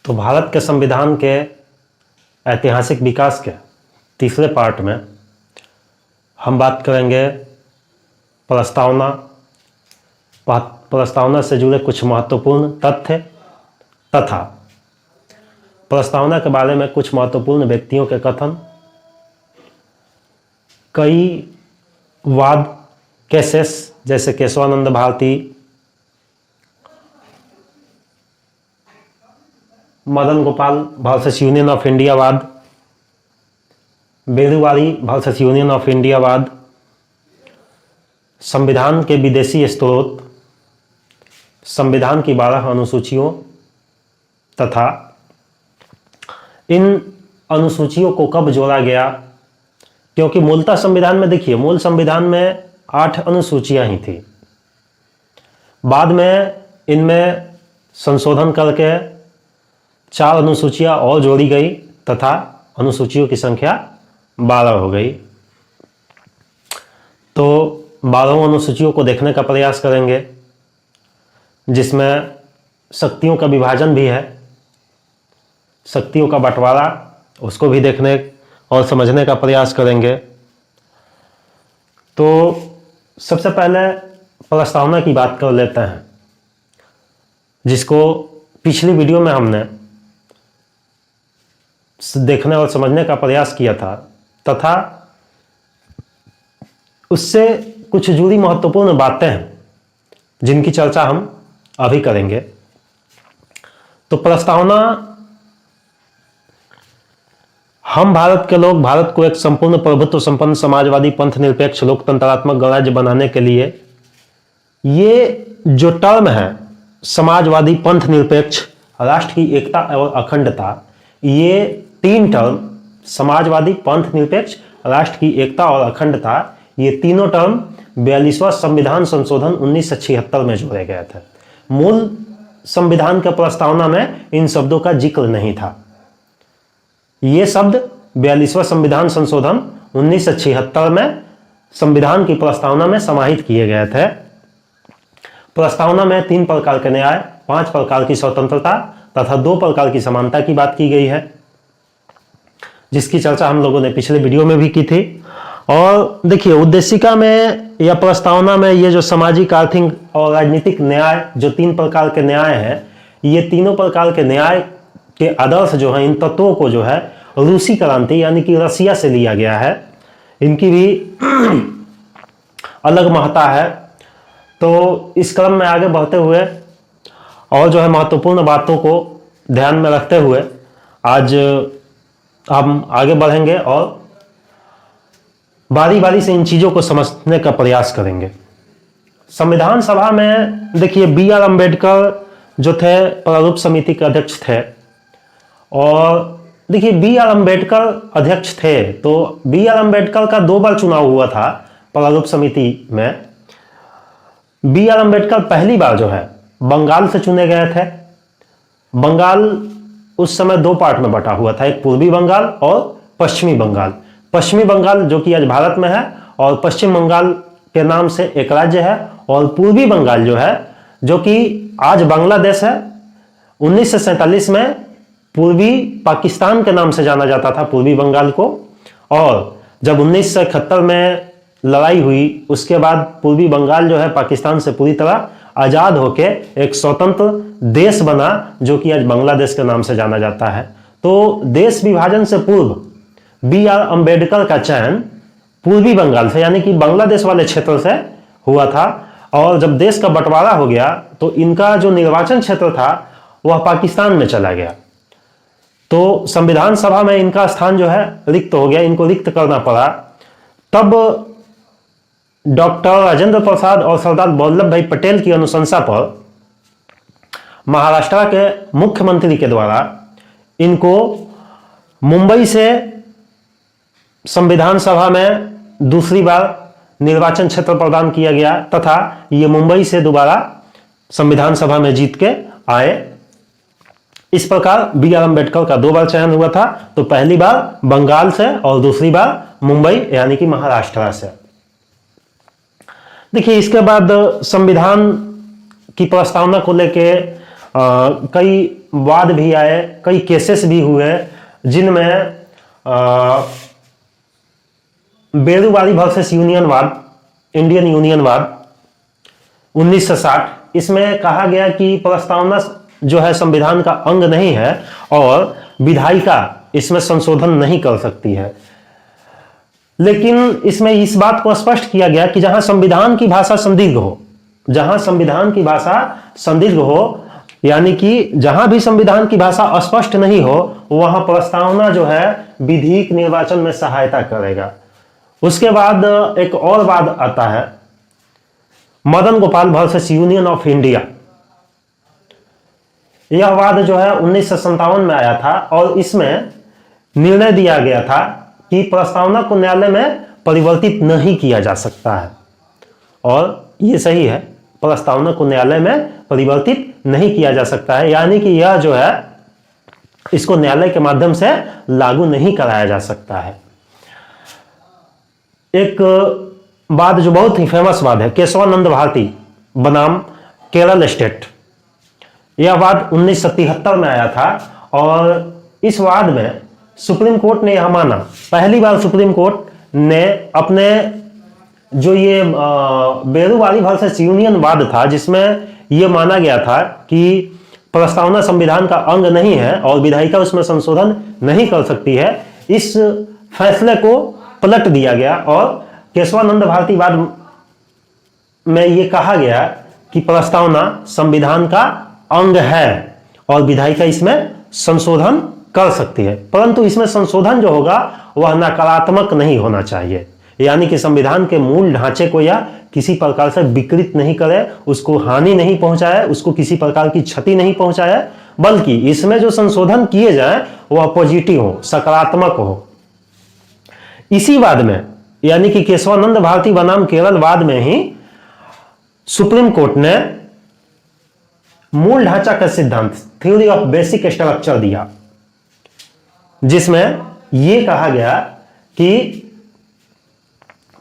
तो भारत के संविधान के ऐतिहासिक विकास के तीसरे पार्ट में हम बात करेंगे प्रस्तावना प्रस्तावना से जुड़े कुछ महत्वपूर्ण तथ्य तथा प्रस्तावना के बारे में कुछ महत्वपूर्ण व्यक्तियों के कथन, कई वाद केसेस जैसे Kesavananda Bharati, Madan Gopal versus Union of India वाद, Berubari versus Union of India वाद, संविधान के विदेशी स्रोत, संविधान की 12 अनुसूचियों तथा इन अनुसूचियों को कब जोड़ा गया, क्योंकि मूलतः संविधान में देखिए मूल संविधान में 8 अनुसूचियां ही थी। बाद में इनमें संशोधन करके 4 अनुसूचियां और जोड़ी गई तथा अनुसूचियों की संख्या 12 हो गई। तो 12 अनुसूचियों को देखने का प्रयास करेंगे, जिसमें शक्तियों का विभाजन भी है, शक्तियों का बंटवारा, उसको भी देखने और समझने का प्रयास करेंगे। तो सबसे पहले प्रस्तावना की बात कर लेते हैं, जिसको पिछली वीडियो में हमने देखने और समझने का प्रयास किया था तथा उससे कुछ जुड़ी महत्वपूर्ण बातें हैं जिनकी चर्चा हम अभी करेंगे। तो प्रस्तावना, हम भारत के लोग भारत को एक संपूर्ण प्रभुत्व संपन्न समाजवादी पंथ निरपेक्ष लोकतंत्रात्मक गणराज्य बनाने के लिए, ये जो टर्म है समाजवादी पंथ निरपेक्ष राष्ट्र की एकता और अखंडता, ये 3 टर्म समाजवादी पंथ निरपेक्ष राष्ट्र की एकता और अखंडता, ये तीनों टर्म 42वां संविधान संशोधन 1976 में जोड़े गए थे। मूल संविधान के प्रस्तावना में इन शब्दों का जिक्र नहीं था। ये शब्द 42वां संविधान संशोधन 1976 में संविधान की प्रस्तावना में समाहित किए गए थे। प्रस्तावना में 3 प्रकार के न्याय, 5 प्रकार की स्वतंत्रता तथा 2 प्रकार की समानता की बात की गई है, जिसकी चर्चा हम लोगों ने पिछले वीडियो में भी की थी। और देखिए उद्देशिका में या प्रस्तावना में ये जो सामाजिक, आर्थिक और राजनीतिक न्याय, जो 3 प्रकार के न्याय हैं, ये तीनों प्रकार के न्याय के आदर्श जो है, इन तत्वों को जो है रूसी क्रांति यानी कि रसिया से लिया गया है। इनकी भी अलग महत्ता है। तो इस क्रम में आगे बढ़ते हुए और जो है महत्वपूर्ण बातों को ध्यान में रखते हुए आज हम आगे बढ़ेंगे और बारी बारी से इन चीजों को समझने का प्रयास करेंगे। संविधान सभा में देखिए BR अम्बेडकर जो थे प्रारूप समिति के अध्यक्ष थे, और देखिए BR अम्बेडकर अध्यक्ष थे तो BR अम्बेडकर का 2 बार चुनाव हुआ था प्रारूप समिति में। BR अम्बेडकर पहली बार जो है बंगाल से चुने गए थे। बंगाल उस समय 2 पार्ट में बटा हुआ था, एक पूर्वी बंगाल और पश्चिमी बंगाल। पश्चिमी बंगाल जो कि आज भारत में है, और पश्चिम बंगाल के नाम से एक राज्य है, और पूर्वी बंगाल जो है, जो कि आज बांग्लादेश है, 1947 में पूर्वी पाकिस्तान के नाम से जाना जाता था पूर्वी बंगाल को। और जब 1971 में लड़ाई हुई, उसके बाद पूर्वी बंगाल जो है पाकिस्तान से पूरी तरह आजाद होके एक स्वतंत्र देश बना, जो कि आज बांग्लादेश के नाम से जाना जाता है। तो देश विभाजन से पूर्व BR अम्बेडकर का चयन पूर्वी बंगाल से यानी कि बांग्लादेश वाले क्षेत्र से हुआ था, और जब देश का बंटवारा हो गया तो इनका जो निर्वाचन क्षेत्र था वह पाकिस्तान में चला गया। तो संविधान सभा में इनका स्थान जो है रिक्त हो गया, इनको रिक्त करना पड़ा। तब डॉक्टर राजेंद्र प्रसाद और सरदार वल्लभ भाई पटेल की अनुशंसा पर महाराष्ट्र के मुख्यमंत्री के द्वारा इनको मुंबई से संविधान सभा में दूसरी बार निर्वाचन क्षेत्र प्रदान किया गया तथा ये मुंबई से दोबारा संविधान सभा में जीत के आए। इस प्रकार BR अम्बेडकर का 2 बार चयन हुआ था। तो पहली बार बंगाल से और दूसरी बार मुंबई यानी कि महाराष्ट्र से। देखिए इसके बाद संविधान की प्रस्तावना को लेके कई वाद भी आए, कई केसेस भी हुए जिनमें बेरुवारी वर्सेस यूनियनवाद, इंडियन यूनियनवाद 1960, इसमें कहा गया कि प्रस्तावना जो है संविधान का अंग नहीं है और विधायिका इसमें संशोधन नहीं कर सकती है। लेकिन इसमें इस बात को स्पष्ट किया गया कि जहां संविधान की भाषा संदिग्ध हो, जहां संविधान की भाषा संदिग्ध हो, यानी कि जहां भी संविधान की भाषा स्पष्ट नहीं हो, वहां प्रस्तावना जो है विधिक निर्वाचन में सहायता करेगा। उसके बाद एक और वाद आता है, Madan Gopal versus Union of India. यह वाद जो है 1957 में आया था और इसमें निर्णय दिया गया था कि प्रस्तावना को न्यायालय में परिवर्तित नहीं किया जा सकता है, और यह सही है, प्रस्तावना को न्यायालय में परिवर्तित नहीं किया जा सकता है, यानी कि यह जो है इसको न्यायालय के माध्यम से लागू नहीं कराया जा सकता है। एक वाद जो बहुत ही फेमस वाद है, केशवानंद भारती बनाम केरल स्टेट। यह वाद 1973 में आया था और इस वाद में सुप्रीम कोर्ट ने यह माना, पहली बार सुप्रीम कोर्ट ने अपने जो ये बेरुवारी वर्सेस यूनियन वाद था, जिसमें यह माना गया था कि प्रस्तावना संविधान का अंग नहीं है और विधायिका उसमें संशोधन नहीं कर सकती है, इस फैसले को पलट दिया गया और केशवानंद भारती वाद में यह कहा गया कि प्रस्तावना संविधान का अंग है और विधायिका इसमें संशोधन कर सकती है, परंतु इसमें संशोधन जो होगा वह नकारात्मक नहीं होना चाहिए, यानी कि संविधान के मूल ढांचे को यह किसी प्रकार से विकृत नहीं करे, उसको हानि नहीं पहुंचाए, उसको किसी प्रकार की क्षति नहीं पहुंचाए, बल्कि इसमें जो संशोधन किए जाए वह पॉजिटिव हो, सकारात्मक हो। इसी वाद में, यानी कि केशवानंद भारती बनाम केरल वाद में ही सुप्रीम कोर्ट ने मूल ढांचा का सिद्धांत, थ्योरी ऑफ बेसिक स्ट्रक्चर दिया, जिसमें यह कहा गया कि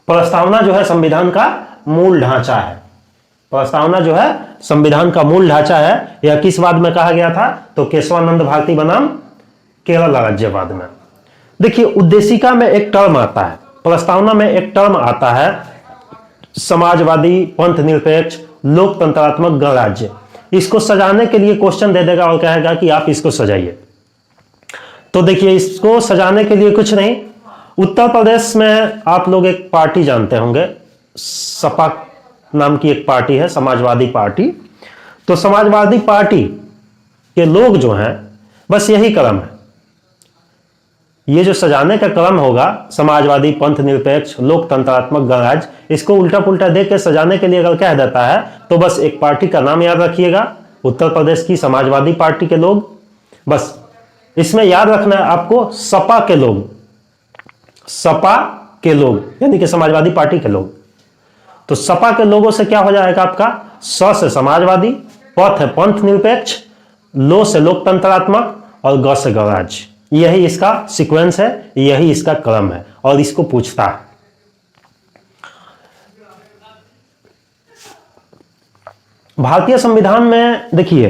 प्रस्तावना जो है संविधान का मूल ढांचा है। प्रस्तावना जो है संविधान का मूल ढांचा है। यह किस वाद में कहा गया था? तो केशवानंद भारती बनाम केरल राज्यवाद में। देखिए, उद्देशिका में एक टर्म आता है, प्रस्तावना में एक टर्म आता है समाजवादी, पंथ निरपेक्ष, लोकतंत्रात्मक गणराज्य। इसको सजाने के लिए क्वेश्चन दे देगा और कहेगा कि आप इसको सजाइए। तो देखिए, इसको सजाने के लिए कुछ नहीं, उत्तर प्रदेश में आप लोग एक पार्टी जानते होंगे, सपा नाम की एक पार्टी है, समाजवादी पार्टी। तो समाजवादी पार्टी के लोग जो हैं, बस यही क्रम है, ये जो सजाने का क्रम होगा, समाजवादी, पंथ निरपेक्ष, लोकतंत्रात्मक गणराज्य, इसको उल्टा पुल्टा देख के सजाने के लिए अगर कह देता है तो बस एक पार्टी का नाम याद रखिएगा, उत्तर प्रदेश की समाजवादी पार्टी के लोग। बस इसमें याद रखना है आपको, सपा के लोग, सपा के लोग यानी कि समाजवादी पार्टी के लोग। तो सपा के लोगों से क्या हो जाएगा आपका? स से समाजवादी, प है पंथ निरपेक्ष, लो से लोकतंत्रात्मक और ग से गणराज्य। यही इसका सीक्वेंस है, यही इसका क्रम है और इसको पूछता है। भारतीय संविधान में देखिए,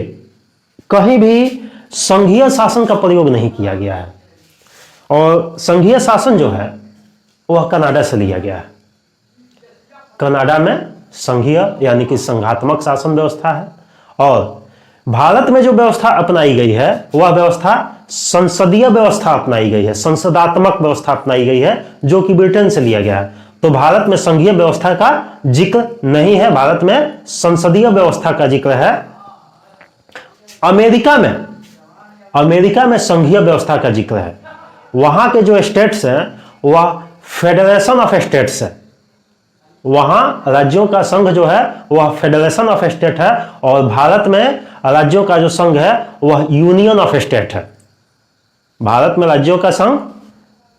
कहीं भी संघीय शासन का प्रयोग नहीं किया गया है और संघीय शासन जो है वह कनाडा से लिया गया है। कनाडा में संघीय यानी कि संघात्मक शासन व्यवस्था है और भारत में जो व्यवस्था अपनाई गई है वह व्यवस्था संसदीय व्यवस्था अपनाई गई है, संसदात्मक व्यवस्था अपनाई गई है, जो कि ब्रिटेन से लिया गया है। तो भारत में संघीय व्यवस्था का जिक्र नहीं है, भारत में संसदीय व्यवस्था का जिक्र है। अमेरिका में संघीय व्यवस्था का जिक्र है। वहां के जो स्टेट्स हैं वह फेडरेशन ऑफ स्टेट्स है, वहां राज्यों का संघ जो है वह फेडरेशन ऑफ स्टेट है और भारत में राज्यों का जो संघ है वह यूनियन ऑफ स्टेट है। भारत में राज्यों का संघ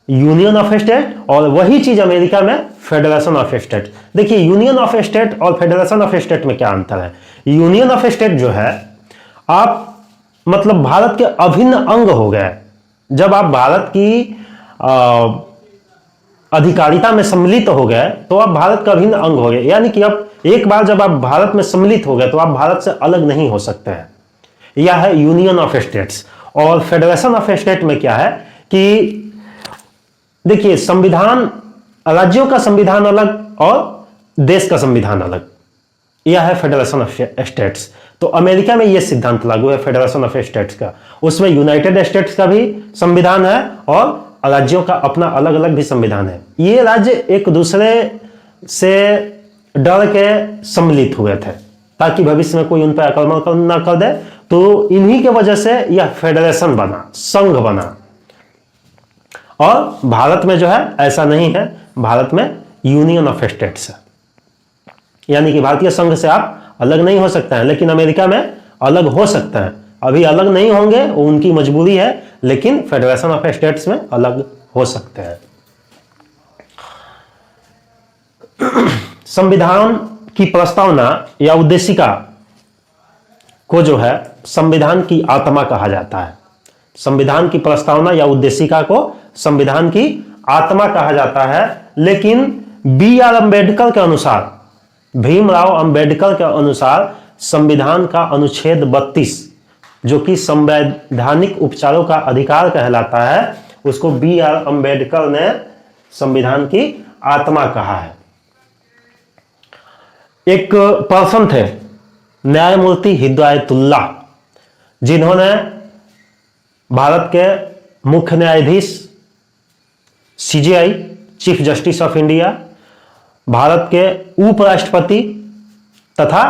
यूनियन ऑफ स्टेट और वही चीज अमेरिका में फेडरेशन ऑफ स्टेट। देखिए, यूनियन ऑफ स्टेट और फेडरेशन ऑफ स्टेट में क्या अंतर है? यूनियन ऑफ स्टेट जो है, आप मतलब भारत के अभिन्न अंग हो गए। जब आप भारत की अधिकारिता में सम्मिलित हो गए तो आप भारत का अभिन्न अंग हो गए, यानी कि अब एक बार जब आप भारत में सम्मिलित हो गए तो आप भारत से अलग नहीं हो सकते हैं। यह है यूनियन ऑफ स्टेट्स। और फेडरेशन ऑफ स्टेट में क्या है कि देखिए, संविधान, राज्यों का संविधान अलग और देश का संविधान अलग, यह है फेडरेशन ऑफ स्टेट्स। तो अमेरिका में यह सिद्धांत लागू है फेडरेशन ऑफ स्टेट्स का। उसमें यूनाइटेड स्टेट्स का भी संविधान है और राज्यों का अपना अलग अलग भी संविधान है। ये राज्य एक दूसरे से डर के सम्मिलित हुए थे ताकि भविष्य में कोई उन पर आक्रमण ना कर दे। तो इन्हीं के वजह से यह फेडरेशन बना, संघ बना। और भारत में जो है ऐसा नहीं है, भारत में यूनियन ऑफ स्टेट्स है, यानी कि भारतीय संघ से आप अलग नहीं हो सकते हैं, लेकिन अमेरिका में अलग हो सकते हैं। अभी अलग नहीं होंगे, वो उनकी मजबूरी है, लेकिन फेडरेशन ऑफ स्टेट्स में अलग हो सकते हैं। संविधान की प्रस्तावना या उद्देशिका को जो है संविधान की आत्मा कहा जाता है। संविधान की प्रस्तावना या उद्देशिका को संविधान की आत्मा कहा जाता है। लेकिन बी आर अम्बेडकर के अनुसार, भीमराव अंबेडकर के अनुसार, संविधान का अनुच्छेद 32 जो कि संवैधानिक उपचारों का अधिकार कहलाता है, उसको बी आर अम्बेडकर ने संविधान की आत्मा कहा है। एक पर्सन थे न्यायमूर्ति हिदायतुल्ला, जिन्होंने भारत के मुख्य न्यायाधीश, CJI, chief justice of India, Bharat के उपराष्ट्रपति तथा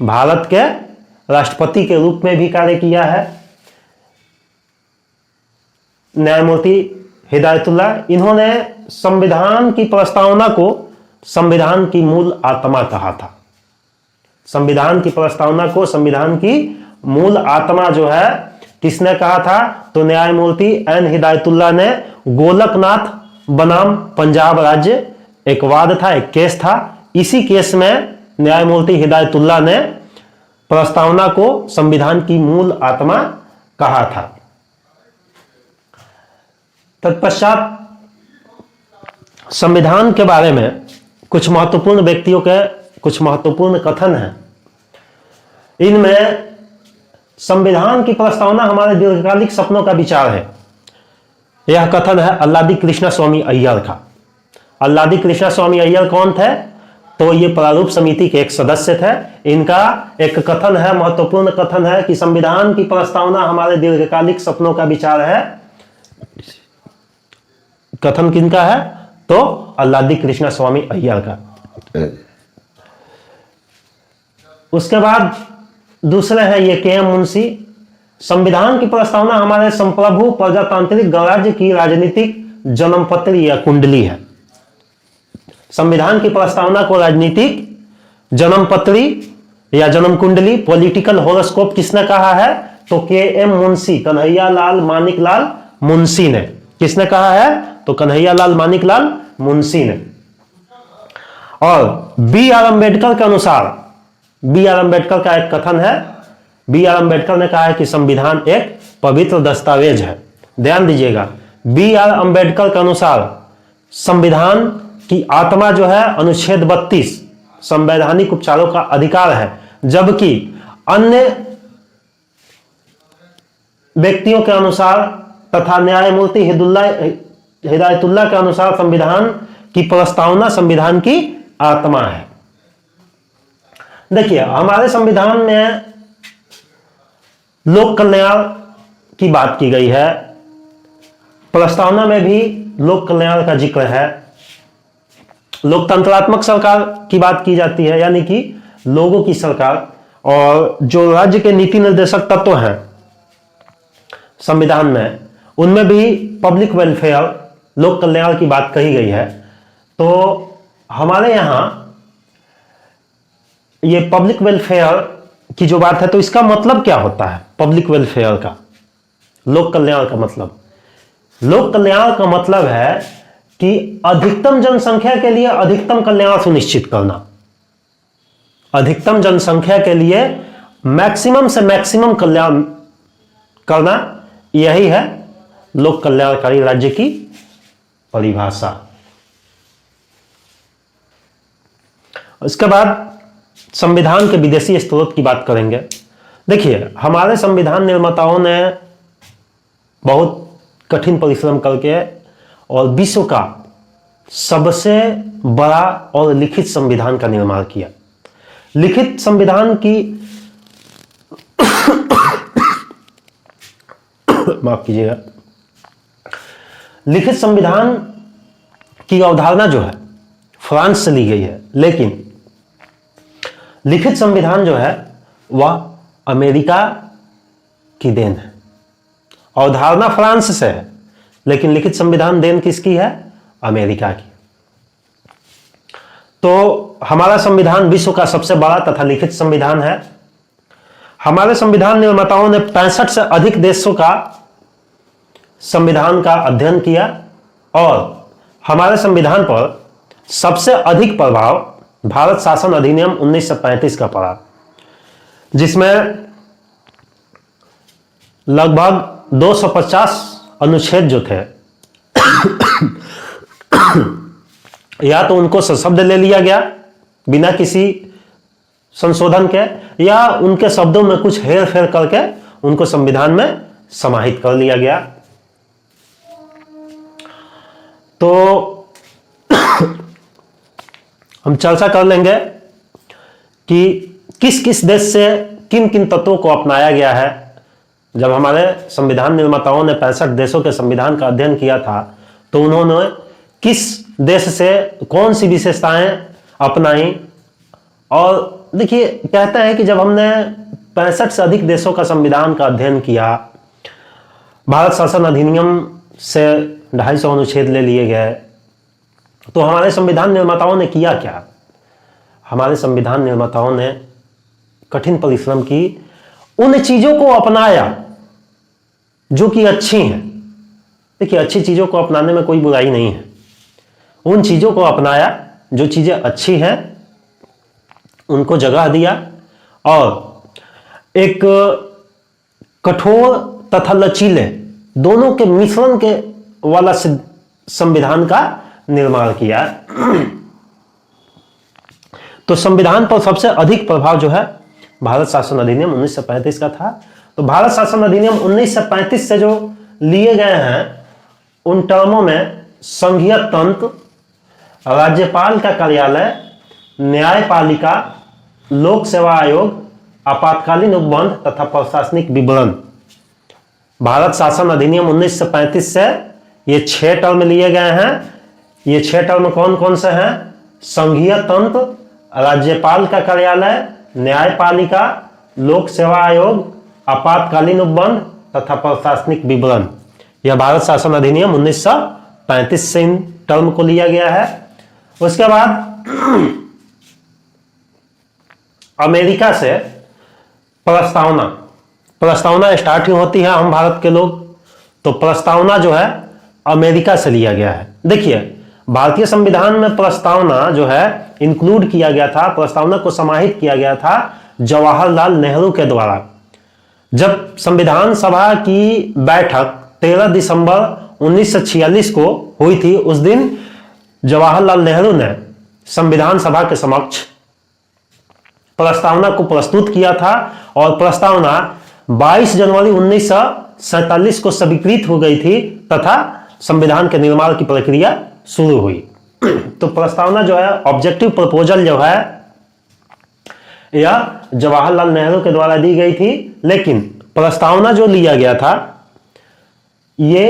भारत के राष्ट्रपति के रूप में भी कार्य किया है। न्यायमूर्ति हिदायतुल्ला, इन्होंने संविधान की प्रस्तावना को संविधान की मूल आत्मा कहा था। संविधान की प्रस्तावना को संविधान की मूल आत्मा जो है किसने कहा था? तो न्यायमूर्ति एन हिदायतुल्ला ने गोलकनाथ बनाम पंजाब राज्य, एक वाद था, एक केस था। इसी केस में न्यायमूर्ति हिदायतुल्ला ने प्रस्तावना को संविधान की मूल आत्मा कहा था। तत्पश्चात संविधान के बारे में कुछ महत्वपूर्ण व्यक्तियों के कुछ महत्वपूर्ण कथन हैं। इनमें संविधान की प्रस्तावना हमारे दीर्घकालिक सपनों का विचार है। यह कथन है अल्लादी कृष्णा स्वामी अय्यर का। अल्लादी कृष्णा स्वामी अय्यर कौन थे? तो ये प्रारूप समिति के एक सदस्य थे। इनका एक कथन है, महत्वपूर्ण कथन है कि संविधान की प्रस्तावना हमारे दीर्घकालिक सपनों का विचार है। कथन किनका है? तो अल्लादी कृष्णा स्वामी अय्यर का। उसके बाद दूसरे हैं ये के एम मुंशी। संविधान की प्रस्तावना हमारे संप्रभु प्रजातांत्रिक गणराज्य की राजनीतिक जन्मपत्री या कुंडली है। संविधान की प्रस्तावना को राजनीतिक जन्मपत्री या जन्म कुंडली, पॉलिटिकल होरोस्कोप किसने कहा है? तो के एम मुंशी, कन्हैया लाल मानिक लाल मुंशी ने। किसने कहा है? तो कन्हैया लाल मानिक लाल मुंशी ने। और बी आर अम्बेडकर के अनुसार, बी आर अम्बेडकर का एक कथन है। बी आर अम्बेडकर ने कहा है कि संविधान एक पवित्र दस्तावेज है। ध्यान दीजिएगा, बी आर अम्बेडकर के अनुसार संविधान की आत्मा जो है अनुच्छेद 32 संवैधानिक उपचारों का अधिकार है, जबकि अन्य व्यक्तियों के अनुसार तथा न्यायमूर्ति हिदायतुल्ला के अनुसार संविधान की प्रस्तावना संविधान की आत्मा है। देखिए, हमारे संविधान में लोक कल्याण की बात की गई है, प्रस्तावना में भी लोक कल्याण का जिक्र है। लोकतंत्रात्मक सरकार की बात की जाती है, यानी कि लोगों की सरकार। और जो राज्य के नीति निर्देशक तत्व हैं संविधान में, उनमें भी पब्लिक वेलफेयर, लोक कल्याण की बात कही गई है। तो हमारे यहां ये पब्लिक वेलफेयर की जो बात है, तो इसका मतलब क्या होता है? पब्लिक वेलफेयर का, लोक कल्याण का मतलब, लोक कल्याण का मतलब है कि अधिकतम जनसंख्या के लिए अधिकतम कल्याण सुनिश्चित करना। अधिकतम जनसंख्या के लिए मैक्सिमम से मैक्सिमम कल्याण करना, यही है लोक कल्याणकारी राज्य की परिभाषा। इसके बाद संविधान के विदेशी स्रोत की बात करेंगे। देखिए, हमारे संविधान निर्माताओं ने बहुत कठिन परिश्रम करके और विश्व का सबसे बड़ा और लिखित संविधान का निर्माण किया। लिखित संविधान की माफ कीजिएगा, लिखित संविधान की अवधारणा जो है फ्रांस से ली गई है, लेकिन लिखित संविधान जो है वह अमेरिका की देन है। अवधारणा फ्रांस से है, लेकिन लिखित संविधान देन किसकी है? अमेरिका की। तो हमारा संविधान विश्व का सबसे बड़ा तथा लिखित संविधान है। हमारे संविधान निर्माताओं ने 65 से अधिक देशों का संविधान का अध्ययन किया और हमारे संविधान पर सबसे अधिक प्रभाव भारत शासन अधिनियम 1935 का पड़ा, जिसमें लगभग 250 अनुच्छेद जो थे या तो उनको सशब्द ले लिया गया बिना किसी संशोधन के, या उनके शब्दों में कुछ हेर फेर करके उनको संविधान में समाहित कर लिया गया। तो हम चर्चा कर लेंगे कि किस किस देश से किन किन तत्वों को अपनाया गया है। जब हमारे संविधान निर्माताओं ने 65 देशों के संविधान का अध्ययन किया था तो उन्होंने किस देश से कौन सी विशेषताएं अपनाई। और देखिए, कहते हैं कि जब हमने 65 से अधिक देशों का संविधान का अध्ययन किया, भारत शासन अधिनियम से 250 अनुच्छेद ले लिए गए, तो हमारे संविधान निर्माताओं ने किया क्या? हमारे संविधान निर्माताओं ने कठिन परिश्रम की, उन चीजों को अपनाया जो कि अच्छी हैं। देखिए, अच्छी चीजों को अपनाने में कोई बुराई नहीं है। उन चीजों को अपनाया जो चीजें अच्छी हैं, उनको जगह दिया और एक कठोर तथा लचीले दोनों के मिश्रण के वाला संविधान का निर्माण किया। तो संविधान पर सबसे अधिक प्रभाव जो है भारत शासन अधिनियम 1935 का था। तो भारत शासन अधिनियम 1935 से जो लिए गए हैं उन टर्मों में संघीय तंत्र, राज्यपाल का कार्यालय, न्यायपालिका, लोक सेवा आयोग, आपातकालीन उपबंध तथा प्रशासनिक विवरण। भारत शासन अधिनियम 1935 से ये 6 टर्म लिए गए हैं। ये 6 टर्म कौन कौन से हैं? संघीय तंत्र, राज्यपाल का कार्यालय, न्यायपालिका, लोक सेवा आयोग, आपातकालीन उपबंध तथा प्रशासनिक विवरण। यह भारत शासन अधिनियम 1935 से इन टर्म को लिया गया है। उसके बाद अमेरिका से प्रस्तावना स्टार्ट होती है। हम भारत के लोग, तो प्रस्तावना जो है अमेरिका से लिया गया है। देखिए, भारतीय संविधान में प्रस्तावना जो है इंक्लूड किया गया था, प्रस्तावना को समाहित किया गया था जवाहरलाल नेहरू के द्वारा। जब संविधान सभा की बैठक 13 दिसंबर 1946 को हुई थी, उस दिन जवाहरलाल नेहरू ने संविधान सभा के समक्ष प्रस्तावना को प्रस्तुत किया था और प्रस्तावना 22 जनवरी 1947 को स्वीकृत हो गई थी तथा संविधान के निर्माण की प्रक्रिया शुरू हुई। तो प्रस्तावना जो है, ऑब्जेक्टिव प्रपोजल जो है, यह जवाहरलाल नेहरू के द्वारा दी गई थी, लेकिन प्रस्तावना जो लिया गया था ये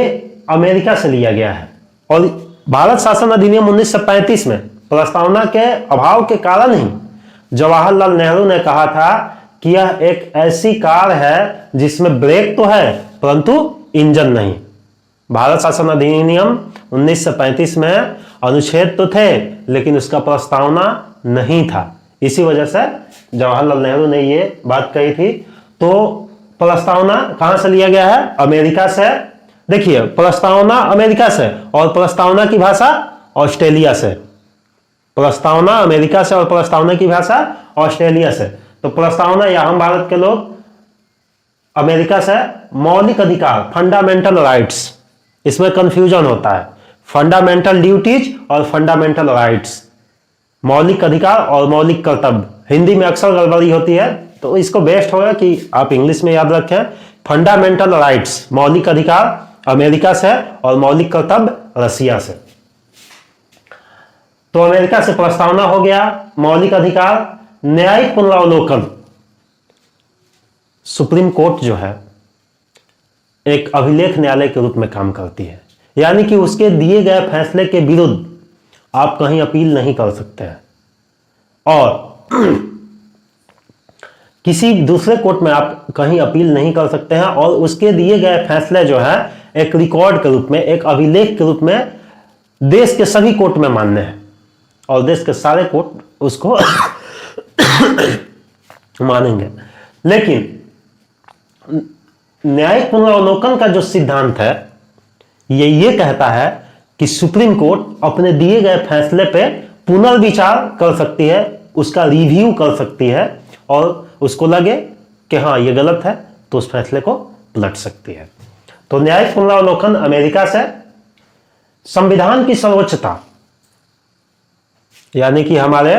अमेरिका से लिया गया है। और भारत शासन अधिनियम 1935 में प्रस्तावना के अभाव के कारण ही जवाहरलाल नेहरू ने कहा था कि यह एक ऐसी कार है जिसमें ब्रेक तो है परंतु इंजन नहीं। भारत शासन अधिनियम 1935 में अनुच्छेद तो थे लेकिन उसका प्रस्तावना नहीं था। इसी वजह से जवाहरलाल नेहरू ने ये बात कही थी। तो प्रस्तावना कहां से लिया गया है? अमेरिका से। देखिए, प्रस्तावना अमेरिका से और प्रस्तावना की भाषा ऑस्ट्रेलिया से। प्रस्तावना अमेरिका से और प्रस्तावना की भाषा ऑस्ट्रेलिया से। तो प्रस्तावना या हम भारत के लोग अमेरिका से। मौलिक अधिकार, फंडामेंटल राइट्स, इसमें कंफ्यूजन होता है। फंडामेंटल ड्यूटीज और फंडामेंटल राइट्स, मौलिक अधिकार और मौलिक कर्तव्य, हिंदी में अक्सर गड़बड़ी होती है। तो इसको बेस्ट होगा कि आप इंग्लिश में याद रखें, फंडामेंटल राइट्स, मौलिक अधिकार अमेरिका से और मौलिक कर्तव्य रसिया से। तो अमेरिका से प्रस्तावना हो गया, मौलिक अधिकार, न्यायिक पुनरावलोकन। सुप्रीम कोर्ट जो है एक अभिलेख न्यायालय के रूप में काम करती है, यानी कि उसके दिए गए फैसले के विरुद्ध आप कहीं अपील नहीं कर सकते हैं और किसी दूसरे कोर्ट में आप कहीं अपील नहीं कर सकते हैं, और उसके दिए गए फैसले जो है एक रिकॉर्ड के रूप में, एक अभिलेख के रूप में देश के सभी कोर्ट में मान्य है और देश के सारे कोर्ट उसको मानेंगे। लेकिन न्यायिक पुनरावलोकन का जो सिद्धांत है ये कहता है कि सुप्रीम कोर्ट अपने दिए गए फैसले पे पुनर्विचार कर सकती है, उसका रिव्यू कर सकती है और उसको लगे कि हाँ ये गलत है तो उस फैसले को पलट सकती है। तो न्यायिक पुनरावलोकन अमेरिका से, संविधान की सर्वोच्चता, यानी कि हमारे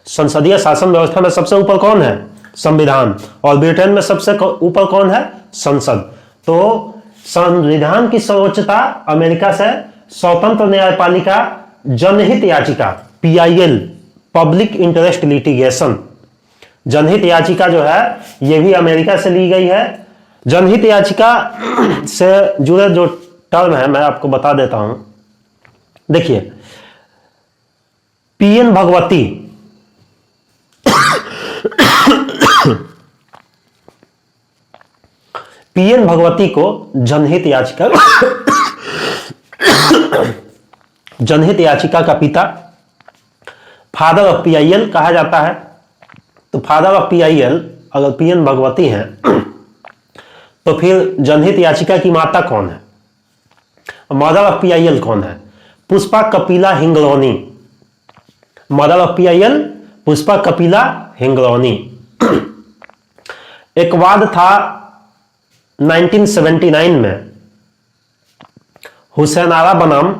संसदीय शासन व्यवस्था में सबसे ऊपर कौन है? संविधान। और ब्रिटेन में सबसे ऊपर कौन है? संसद। तो संविधान की सर्वोच्चता अमेरिका से, स्वतंत्र न्यायपालिका, जनहित याचिका PIL, पब्लिक इंटरेस्ट लिटिगेशन, जनहित याचिका जो है यह भी अमेरिका से ली गई है। जनहित याचिका से जुड़े जो टर्म है मैं आपको बता देता हूं। देखिए, PN भगवती PN भगवती को जनहित याचिका जनहित याचिका का पिता, फादर ऑफ PIL कहा जाता है। तो फादर ऑफ PIL अगर PN भगवती हैं तो फिर जनहित याचिका की माता कौन है? मदर ऑफ PIL कौन है? Pushpa Kapila Hingloni. Mother of PIL Pushpa Kapila Hingloni. एक वाद था 1979 में हुसैनारा बनाम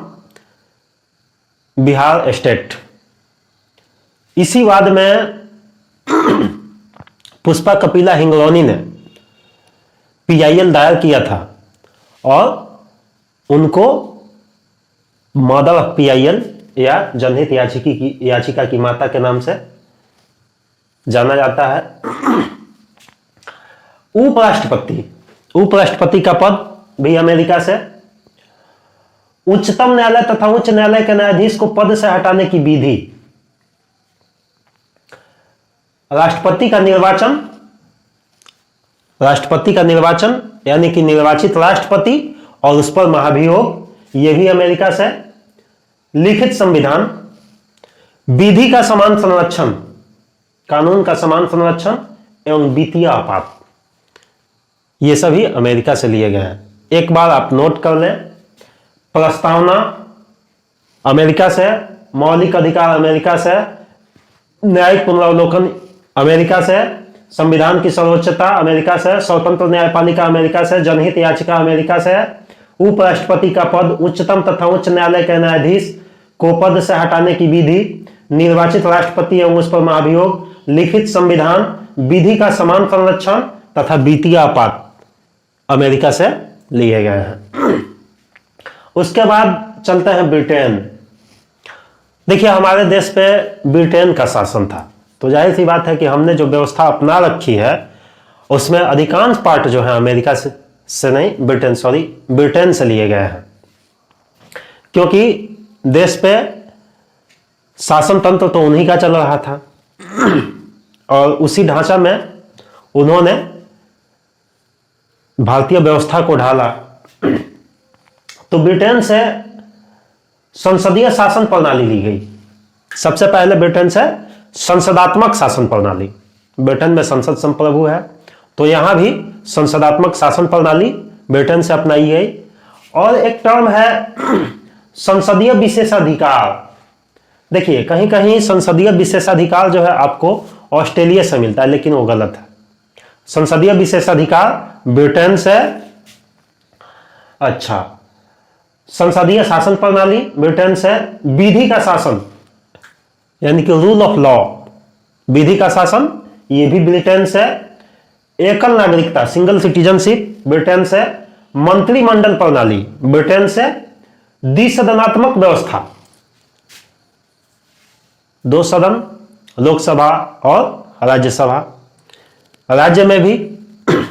बिहार स्टेट। इसी वाद में पुष्पा कपिला हिंगलोनी ने PIL दायर किया था और उनको मदर ऑफ PIL या जनहित याचिका की माता के नाम से जाना जाता है। उपराष्ट्रपति का पद भी अमेरिका से। उच्चतम न्यायालय तथा उच्च न्यायालय के न्यायाधीश को पद से हटाने की विधि। राष्ट्रपति का निर्वाचन यानी कि निर्वाचित राष्ट्रपति और उस पर महाभियोग, यह भी अमेरिका से। लिखित संविधान, विधि का समान संरक्षण, कानून का समान संरक्षण एवं वित्तीय आपात, ये सभी अमेरिका से लिए गए हैं। एक बार आप नोट कर लें, प्रस्तावना अमेरिका से, मौलिक अधिकार अमेरिका से, न्यायिक पुनरावलोकन अमेरिका से, संविधान की सर्वोच्चता अमेरिका से, स्वतंत्र न्यायपालिका अमेरिका से, जनहित याचिका अमेरिका से, उपराष्ट्रपति का पद, उच्चतम तथा उच्च न्यायालय के न्यायाधीश को पद से हटाने की विधि, निर्वाचित राष्ट्रपति एवं उस पर महाभियोग, लिखित संविधान, विधि का समान संरक्षण तथा वित्तीय आपात अमेरिका से लिए गए हैं। उसके बाद चलते हैं ब्रिटेन। देखिए, हमारे देश पे ब्रिटेन का शासन था, तो जाहिर सी बात है कि हमने जो व्यवस्था अपना रखी है उसमें अधिकांश पार्ट जो है अमेरिका से नहीं, ब्रिटेन से लिए गए हैं, क्योंकि देश पे शासन तंत्र तो उन्हीं का चल रहा था और उसी ढांचा में उन्होंने भारतीय व्यवस्था को ढाला। तो ब्रिटेन से संसदीय शासन प्रणाली ली गई। सबसे पहले ब्रिटेन से संसदात्मक शासन प्रणाली, ब्रिटेन में संसद संप्रभु है तो यहां भी संसदात्मक शासन प्रणाली ब्रिटेन से अपनाई गई। और एक टर्म है संसदीय विशेषाधिकार। देखिए, कहीं कहीं संसदीय विशेषाधिकार जो है आपको ऑस्ट्रेलिया से मिलता है, लेकिन वो गलत है। संसदीय विशेषाधिकार ब्रिटेन से। अच्छा, संसदीय शासन प्रणाली ब्रिटेन से। विधि का शासन यानी कि रूल ऑफ लॉ विधि का शासन, ये भी ब्रिटेन से। एकल नागरिकता, सिंगल सिटीजनशिप, ब्रिटेन से। मंत्रिमंडल प्रणाली, ब्रिटेन से। द्विसदनात्मक व्यवस्था, 2 सदन, लोकसभा और राज्यसभा। राज्य में भी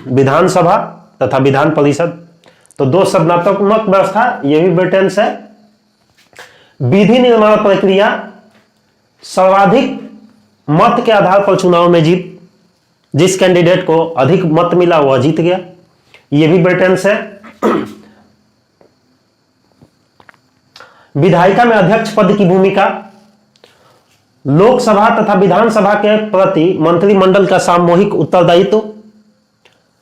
विधानसभा तथा विधान परिषद, तो 2 सदनात्मक व्यवस्था, यह भी ब्रिटेन से। विधि निर्माण प्रक्रिया, सर्वाधिक मत के आधार पर चुनाव में जीत, जिस कैंडिडेट को अधिक मत मिला वह जीत गया, यह भी ब्रिटेन से। विधायिका में अध्यक्ष पद की भूमिका, लोकसभा तथा विधानसभा के प्रति मंत्रिमंडल का सामूहिक उत्तरदायित्व।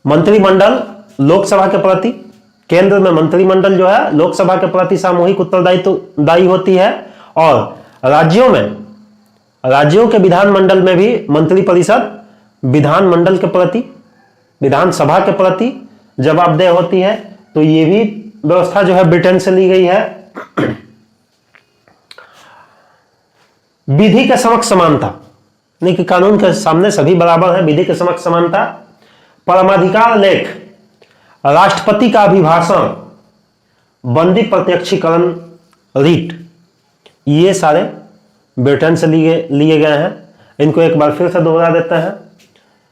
मंत्रिमंडल लोकसभा के प्रति, केंद्र में मंत्रिमंडल जो है लोकसभा के प्रति सामूहिक उत्तरदायित्व दायी होती है, और राज्यों के विधानमंडल में भी मंत्रिपरिषद विधानमंडल के प्रति, विधानसभा के प्रति जवाबदेह होती है। तो ये भी व्यवस्था जो है ब्रिटेन से ली गई है। विधि के समक्ष समानता, नहीं कि कानून के सामने सभी बराबर है, विधि के समक्ष समानता। परमाधिकार लेख, राष्ट्रपति का अभिभाषण, बंदी प्रत्यक्षीकरण, रीट, ये सारे ब्रिटेन से लिए गए हैं। इनको एक बार फिर से दोहरा देते हैं।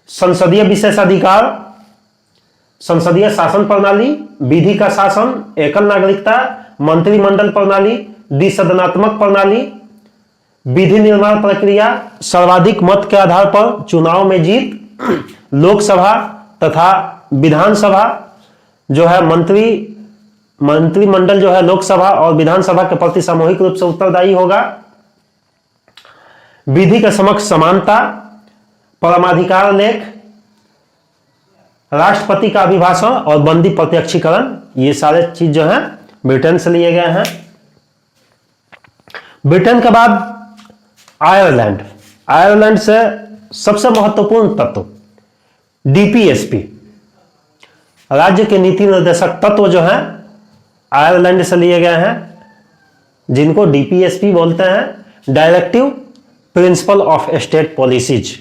संसदीय विशेषाधिकार, संसदीय शासन प्रणाली, विधि का शासन, एकल नागरिकता, मंत्रिमंडल प्रणाली, द्विसदनात्मक प्रणाली, विधि निर्माण प्रक्रिया, सर्वाधिक मत के आधार पर चुनाव में जीत, लोकसभा तथा विधानसभा जो है मंत्रिमंडल जो है लोकसभा और विधानसभा के प्रति सामूहिक रूप से उत्तरदायी होगा। विधि के समक्ष समानता, परमाधिकार लेख, राष्ट्रपति का अभिभाषण और बंदी प्रत्यक्षीकरण, ये सारे चीज जो है ब्रिटेन से लिए गए हैं। ब्रिटेन के बाद आयरलैंड, आयरलैंड से सबसे महत्वपूर्ण तत्व डीपीएसपी, राज्य के नीति निर्देशक तत्व जो है आयरलैंड से लिए गए हैं, जिनको डीपीएसपी बोलते हैं, directive principle of state policies.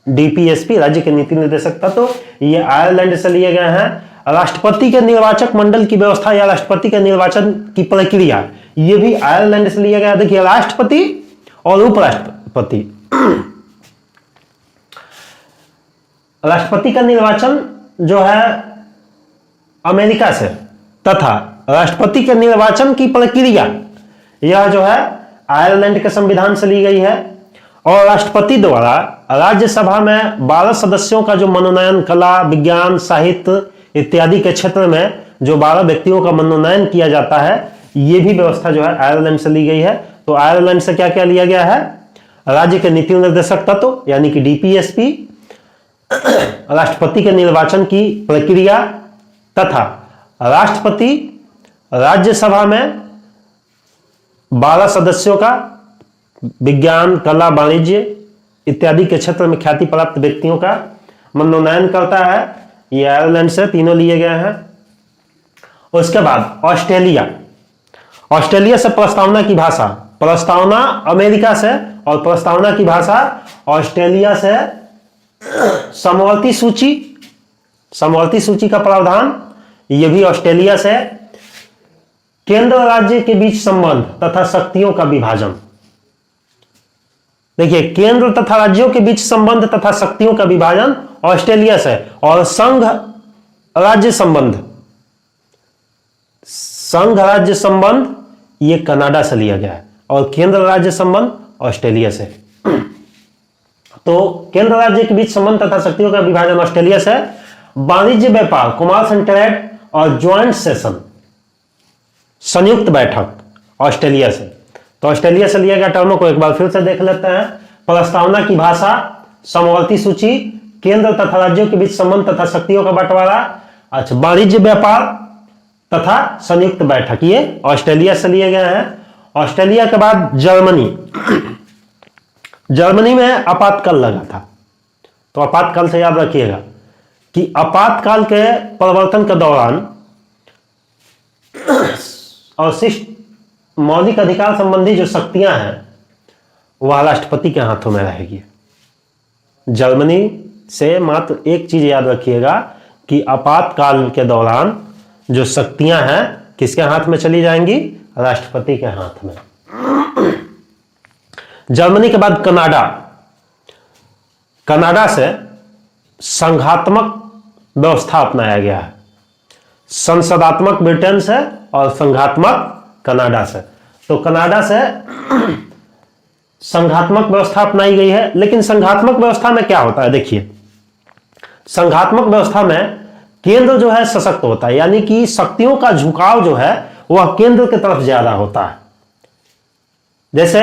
DPSP राज्य के नीति निर्देशक तत्व, ये आयरलैंड से लिए गए हैं। राष्ट्रपति के निर्वाचक मंडल की व्यवस्था या राष्ट्रपति के निर्वाचन की प्रक्रिया, ये भी आयरलैंड से लिया गया। देखिए, राष्ट्रपति और उपराष्ट्रपति, राष्ट्रपति का निर्वाचन जो है अमेरिका से, तथा राष्ट्रपति के निर्वाचन की प्रक्रिया यह जो है आयरलैंड के संविधान से ली गई है। और राष्ट्रपति द्वारा राज्यसभा में 12 सदस्यों का जो मनोनयन कला, विज्ञान, साहित्य इत्यादि के क्षेत्र में जो 12 व्यक्तियों का मनोनयन किया जाता है, यह भी व्यवस्था जो है आयरलैंड से ली गई है। तो आयरलैंड से क्या क्या लिया गया है? राज्य के नीति निर्देशक तत्व यानी कि डीपीएसपी, राष्ट्रपति के निर्वाचन की प्रक्रिया तथा राष्ट्रपति राज्यसभा में 12 सदस्यों का विज्ञान, कला, वाणिज्य इत्यादि के क्षेत्र में ख्याति प्राप्त व्यक्तियों का मनोनयन करता है। ये आयरलैंड से तीनों लिए गए हैं। उसके बाद ऑस्ट्रेलिया, ऑस्ट्रेलिया से प्रस्तावना की भाषा, प्रस्तावना अमेरिका से और प्रस्तावना की भाषा ऑस्ट्रेलिया से। समवर्ती सूची, समवर्ती सूची का प्रावधान यह भी ऑस्ट्रेलिया से। केंद्र राज्य के बीच संबंध तथा शक्तियों का विभाजन, देखिए केंद्र तथा राज्यों के बीच संबंध तथा शक्तियों का विभाजन ऑस्ट्रेलिया से। और संघ राज्य संबंध, संघ राज्य संबंध ये कनाडा से लिया गया है और केंद्र राज्य संबंध ऑस्ट्रेलिया से। तो केंद्र राज्य के बीच संबंध तथा शक्तियों का विभाजन ऑस्ट्रेलिया से। वाणिज्य व्यापार, कॉमर्स एंड ट्रेड और ज्वाइंट सेशन, संयुक्त बैठक ऑस्ट्रेलिया से। तो ऑस्ट्रेलिया से लिया गया टर्मों को एक बार फिर से देख लेते हैं। प्रस्तावना की भाषा, समवर्ती सूची, केंद्र तथा राज्यों के बीच संबंध तथा शक्तियों का बंटवारा, अच्छा वाणिज्य व्यापार तथा संयुक्त बैठक, ये ऑस्ट्रेलिया से लिए गए हैं। ऑस्ट्रेलिया के बाद जर्मनी, जर्मनी में आपातकाल लगा था। तो आपातकाल से याद रखिएगा कि आपातकाल के प्रवर्तन के दौरान अवशिष्ट मौलिक अधिकार संबंधी जो शक्तियां हैं वह राष्ट्रपति के हाथों में रहेगी। जर्मनी से मात्र एक चीज याद रखिएगा कि आपातकाल के दौरान जो शक्तियां हैं किसके हाथ में चली जाएंगी? राष्ट्रपति के हाथ में। जर्मनी के बाद कनाडा। कनाडा से संघात्मक व्यवस्था अपनाया गया है, संसदात्मक ब्रिटेन से और संघात्मक कनाडा से। तो कनाडा से संघात्मक व्यवस्था अपनाई गई है। लेकिन संघात्मक व्यवस्था में क्या होता है? देखिए, संघात्मक व्यवस्था में केंद्र जो है सशक्त होता है, यानी कि शक्तियों का झुकाव जो है वह केंद्र की तरफ ज्यादा होता है। जैसे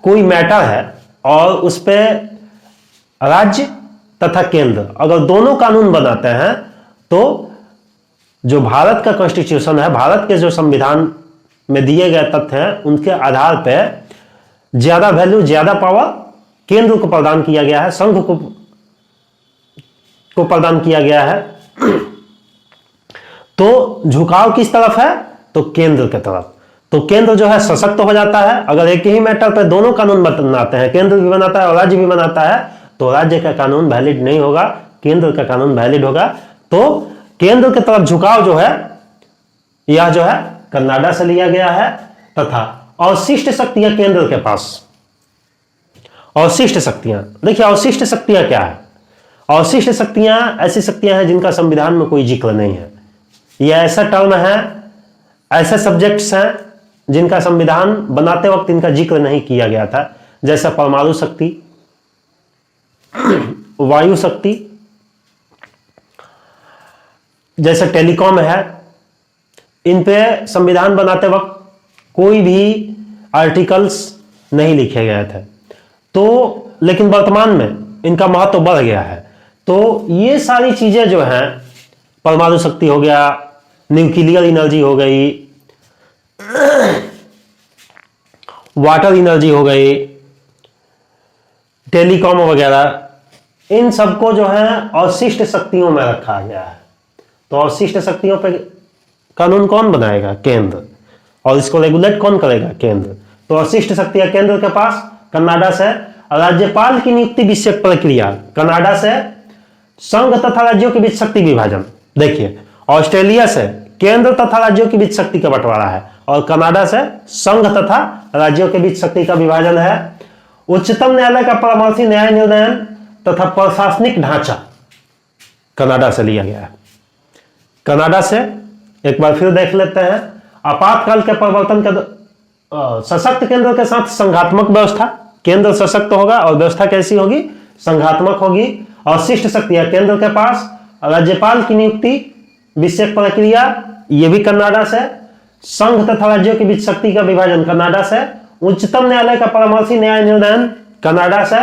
कोई मैटर है और उस पर राज्य तथा केंद्र अगर दोनों कानून बनाते हैं तो जो भारत का कॉन्स्टिट्यूशन है, भारत के जो संविधान में दिए गए तथ्य हैं, उनके आधार पर ज्यादा वैल्यू, ज्यादा पावर केंद्र को प्रदान किया गया है, संघ को प्रदान किया गया है। तो झुकाव किस तरफ है? तो केंद्र की तरफ। तो केंद्र जो है सशक्त हो जाता है। अगर एक ही मैटर पर दोनों कानून बनाते हैं, केंद्र भी बनाता है और राज्य भी बनाता है, तो राज्य का कानून वैलिड नहीं होगा, केंद्र का कानून वैलिड होगा। तो केंद्र की तरफ झुकाव जो है यह जो है कनाडा से लिया गया है। तथा अवशिष्ट शक्तियां केंद्र के पास। अवशिष्ट शक्तियां, देखिए अवशिष्ट शक्तियां क्या है? अवशिष्ट शक्तियां ऐसी शक्तियां हैं जिनका संविधान में कोई जिक्र नहीं है। यह ऐसा टर्म है, ऐसे सब्जेक्ट्स हैं जिनका संविधान बनाते वक्त इनका जिक्र नहीं किया गया था। जैसे परमाणु शक्ति, वायु शक्ति, जैसे टेलीकॉम है। इन पे संविधान बनाते वक्त कोई भी आर्टिकल्स नहीं लिखे गए थे। तो लेकिन वर्तमान में इनका महत्व बढ़ गया है। तो ये सारी चीजें जो हैं, परमाणु शक्ति हो गया, न्यूक्लियर एनर्जी हो गई, वाटर एनर्जी हो गई, टेलीकॉम वगैरह, इन सबको जो है अवशिष्ट शक्तियों में रखा गया है। तो अवशिष्ट शक्तियों पर कानून कौन बनाएगा? केंद्र। और इसको रेगुलेट कौन करेगा? केंद्र। तो अवशिष्ट शक्तियां केंद्र के पास। कनाडा से राज्यपाल की नियुक्ति विषयक प्रक्रिया। कनाडा से संघ तथा राज्यों के बीच शक्ति विभाजन। देखिए, ऑस्ट्रेलिया से केंद्र तथा राज्यों के बीच शक्ति का बंटवारा है और कनाडा से संघ तथा राज्यों के बीच शक्ति का विभाजन है। उच्चतम न्यायालय का परामर्शी न्याय निर्णय तथा प्रशासनिक ढांचा कनाडा से लिया गया है। कनाडा से एक बार फिर देख लेते हैं, आपातकाल के प्रवर्तन के सशक्त केंद्र के साथ संघात्मक व्यवस्था। केंद्र सशक्त होगा और व्यवस्था कैसी होगी? संघात्मक होगी। अवशिष्ट शक्तियां केंद्र के पास। राज्यपाल की नियुक्ति विषयक प्रक्रिया, यह भी कनाडा से। संघ तथा राज्यों के बीच शक्ति का विभाजन कनाडा से। उच्चतम न्यायालय का परामर्शी न्याय निर्णय कनाडा से।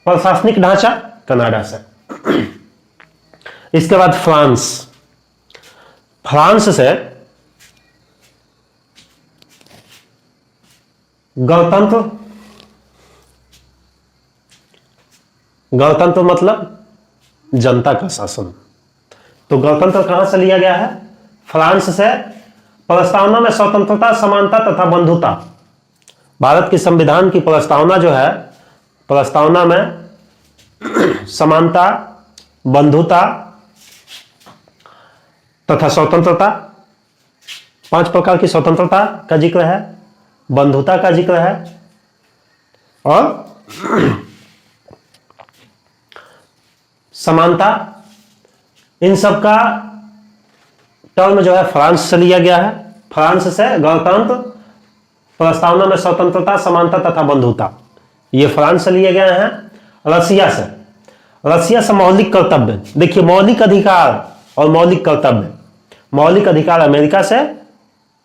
प्रशासनिक ढांचा कनाडा से। इसके बाद फ्रांस। फ्रांस से गणतंत्र। गणतंत्र मतलब जनता का शासन। तो गणतंत्र कहां से लिया गया है? फ्रांस से। प्रस्तावना में स्वतंत्रता, समानता तथा बंधुता। भारत की संविधान की प्रस्तावना जो है, प्रस्तावना में समानता, बंधुता तथा स्वतंत्रता, 5 प्रकार की स्वतंत्रता का जिक्र है, बंधुता का जिक्र है और समानता। इन सब का टर्म जो है फ्रांस से लिया गया है। फ्रांस से गणतंत्र, प्रस्तावना में स्वतंत्रता, समानता तथा बंधुता, ये फ्रांस से लिए गए हैं। रसिया से। रसिया से मौलिक कर्तव्य। देखिए, मौलिक अधिकार और मौलिक कर्तव्य। मौलिक अधिकार अमेरिका से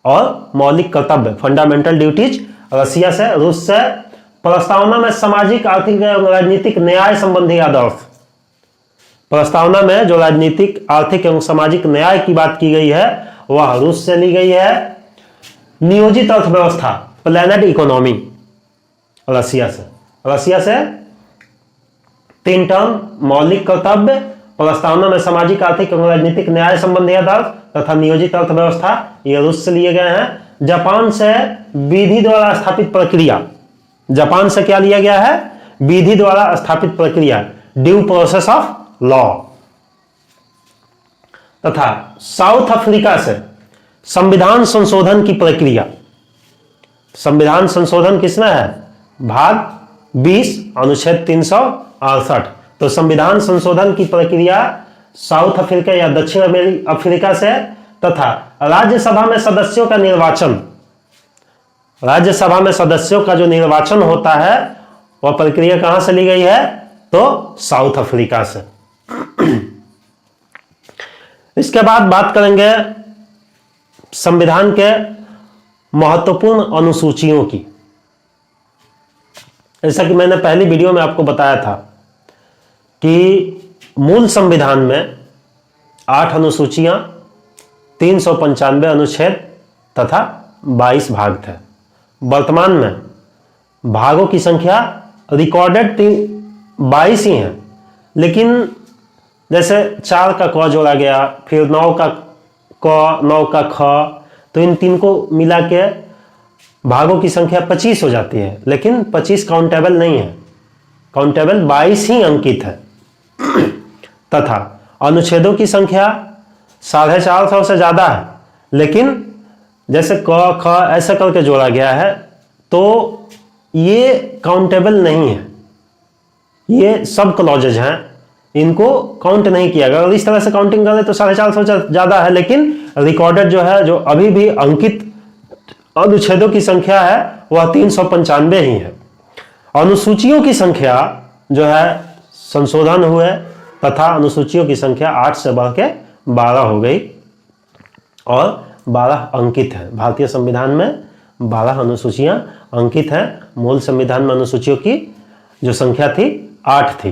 और मौलिक कर्तव्य फंडामेंटल ड्यूटीज रसिया से। रूस से प्रस्तावना में सामाजिक, आर्थिक एवं राजनीतिक न्याय संबंधी आदर्श। प्रस्तावना में जो राजनीतिक, आर्थिक एवं सामाजिक न्याय की बात की गई है वह रूस से ली गई है। नियोजित अर्थव्यवस्था, प्लैनेड इकोनॉमी, रसिया से। रसिया से 3 टर्म, मौलिक कर्तव्य, प्रस्तावना में सामाजिक, आर्थिक एवं राजनीतिक न्याय संबंधी आदर्श तथा नियोजित अर्थव्यवस्था, ये रूस से लिए गए हैं। जापान से विधि द्वारा स्थापित प्रक्रिया। जापान से क्या लिया गया है? विधि द्वारा स्थापित प्रक्रिया, ड्यू प्रोसेस ऑफ लॉ। तथा साउथ अफ्रीका से संविधान संशोधन की प्रक्रिया, संविधान संशोधन किसमें है? भाग 20 अनुच्छेद 368। तो संविधान संशोधन की प्रक्रिया साउथ अफ्रीका या दक्षिण अफ्रीका से, तथा राज्यसभा में सदस्यों का निर्वाचन, राज्यसभा में सदस्यों का जो निर्वाचन होता है वह प्रक्रिया कहां से ली गई है? तो साउथ अफ्रीका से। इसके बाद बात करेंगे संविधान के महत्वपूर्ण अनुसूचियों की। जैसा कि मैंने पहली वीडियो में आपको बताया था कि मूल संविधान में 8 अनुसूचियां, 395 अनुच्छेद तथा 22 भाग थे। वर्तमान में भागों की संख्या रिकॉर्डेड 22 ही है, लेकिन जैसे 4 का क जोड़ा गया, फिर 9 का क, 9 का ख, तो इन 3 को मिला के भागों की संख्या 25 हो जाती है, लेकिन 25 काउंटेबल नहीं है, काउंटेबल 22 ही अंकित है। तथा अनुच्छेदों की संख्या 450 से ज्यादा है, लेकिन जैसे क ख ऐसे करके जोड़ा गया है तो ये काउंटेबल नहीं है, ये सब क्लॉजेज हैं, इनको काउंट नहीं किया गया। अगर इस तरह से काउंटिंग करें तो 450 ज्यादा है, लेकिन रिकॉर्डेड जो है, जो अभी भी अंकित अनुच्छेदों की संख्या है वह 395 ही है। अनुसूचियों की संख्या जो है संशोधन हुए तथा अनुसूचियों की संख्या 8 से बढ़ के 12 हो गई और 12 अंकित है। भारतीय संविधान में 12 अनुसूचियां अंकित हैं। मूल संविधान में अनुसूचियों की जो संख्या थी 8 थी।